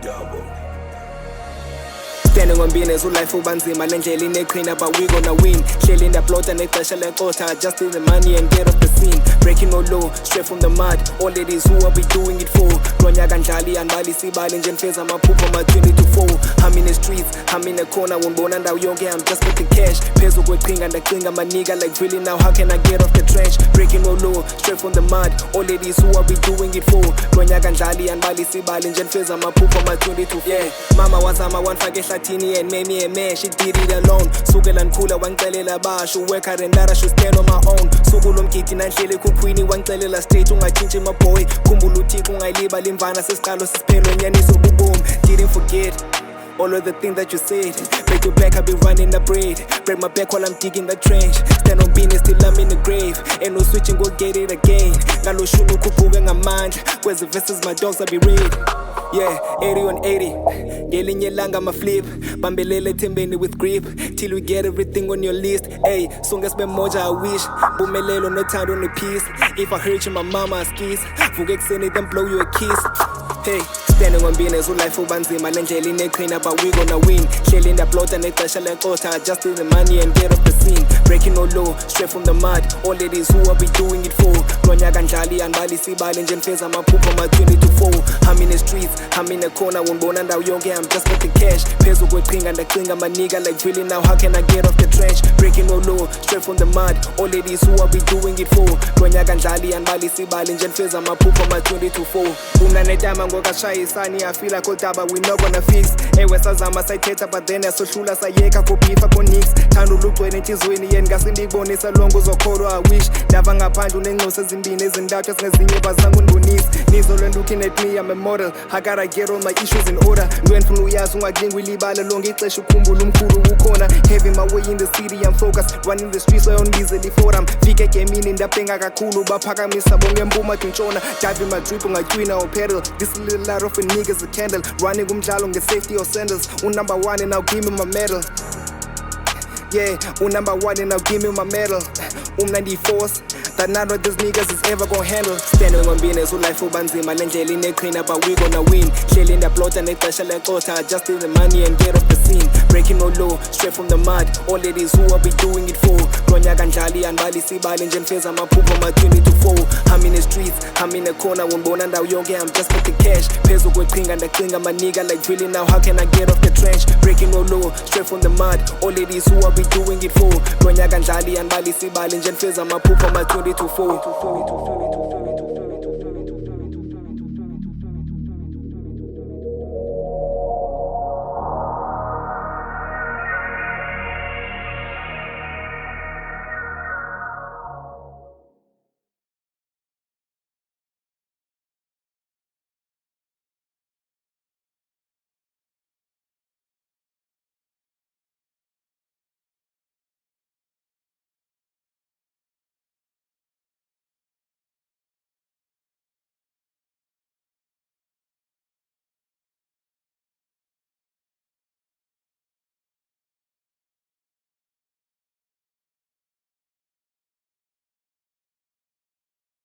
double. Standing on business, life ubanzima lendlela ineqhina but we gonna win. Hleli ndaplota nexesha lenkotha, just in the money and get off the scene. Breaking no law, straight from the mud. All ladies who are we doing it for. Kulonyaka njali andibali sibali nje nifeza amaphupho ama-20 to 4. I'm in the streets, I'm in the corner, wonibona ndawo yonke, I'm just with the cash. Phezu kweqhinga ndacinga maniga like really now how can I get off the trench? Breaking no law, straight from the mud. All ladies who are we doing it for. Kulonyaka njali andibali sibali nje nifeza amaphupho ama-20 to 4. Yeah, mama wazama wanfaka ehlathini and made me a man, she did it alone. Sukela nkhula wangicelela basho, work hard and that I should stand on my own. Suku lomgidi nanhlele khukhwini wangicelela straight ungachintshi my boy. Khumbula uthixo ungayilibali imvana sesiqalo sisiphelo nyaniso bubomi. Didn't forget all of the things that you said. Break your back, I'll be running the bread. Break my back while I'm digging the trench. Stand on business till I'm in the grave. Ain't no switching, go get it again. Ngalo shunu khuphuka ngamandla. Kwezi verses my dogs I'll be red. Yeah, 80 on 80. Ngelinye ilanga ma flip. Bambelele ethembeni with grip. Till we get everything on your list. Hey, sonke sibe moja I wish. Bumelelo nothando ne peace. If I hurt you my mama I skis. Vuke ekuseni then blow you a kiss. Hey, standing on business, life ubanzima lendlela ineqhina but we gonna win. Hleli ndaplota nexesha lenkotha, just in the money and get off the scene. Breaking no law, straight from the mud. All ladies who are we doing it for. Kulonyaka njali andibali sibali nje nifeza amaphupho ama-20 to 4. I'm in the streets, I'm in the corner, wonibona ndawo yonke, I'm just with the cash. Phezu kweqhinga ndacinga maniga like really now how can I get off the trench? Breaking no law, straight from the mud. All ladies who are we doing it for. Kulonyaka njali andibali sibali nje nifeza amaphupho ama-20 to 4. Umna netama ngoka shayisani I feel like kodaba we not gonna fix. Ewe sazama sayithetha but then yasohlula sayeka kobifa konix. Thanda ulugcwele enhlizweni yeni ngasindikubonisa lonke uzokholwa I wish. Ndava ngaphandle unenxusa ezimbini ezintathu ezinezinye bazange undibonise. Nizolwe looking at me I'm a model. I gotta get all my issues in order. Ntweni funa uyazi ungalingi uyilibale lonke ixesha ukhumbula umkhulu ukhona. Having my way in the city I'm focused. Running the streets ayondibizela iforum. Fika egemini ndabhenga kakhulu baphakamisa bonke empuma ntshona. Dive in my drip ungatywina or pedal. This little light of a nigga's a candle. Running umdlalo nge-safety or sandals. Number one and now give me my medal. Yeah, number one and now give me my medal. 94s, that none of these niggas is ever gonna handle. Standing on business, life ubanzima lendlela ineqhina but we gonna win. Hleli ndaplota nexesha lenkotha, just in the money and get off the scene. Breaking no law, straight from the mud. All ladies who are we doing it for. Kulonyaka njali andibali sibali nje nifeza amaphupho ama-20 to 4. I'm in the streets, I'm in the corner, wonibona ndawo yonke, I'm just with the cash. Phezu kweqhinga ndacinga maniga like really now how can I get off the trench? Breaking no law, straight from the mud. All ladies who are we doing it for. Kulonyaka njali andibali sibali nje nifeza amaphupho ama-20 to 4.